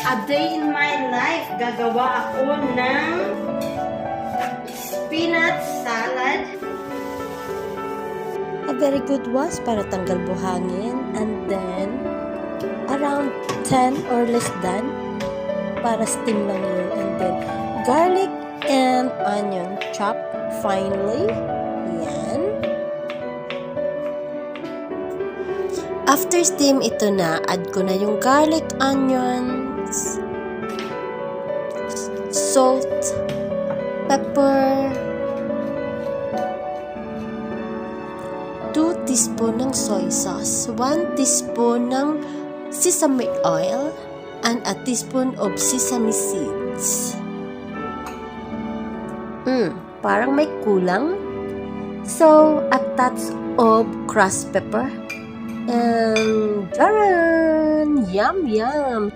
A day in my life, gagawa ako ng peanut salad. A very good was para tanggal buhangin, and then around 10 or less than para steam lang yun, and then garlic and onion chopped finely. Yan. After steam, ito na, add ko na yung garlic, onions, salt, pepper, 2 teaspoon ng soy sauce, 1 teaspoon ng sesame oil, and a teaspoon of sesame seeds. Parang may kulang. So, a touch of crushed pepper. And, taran! Yum, yum!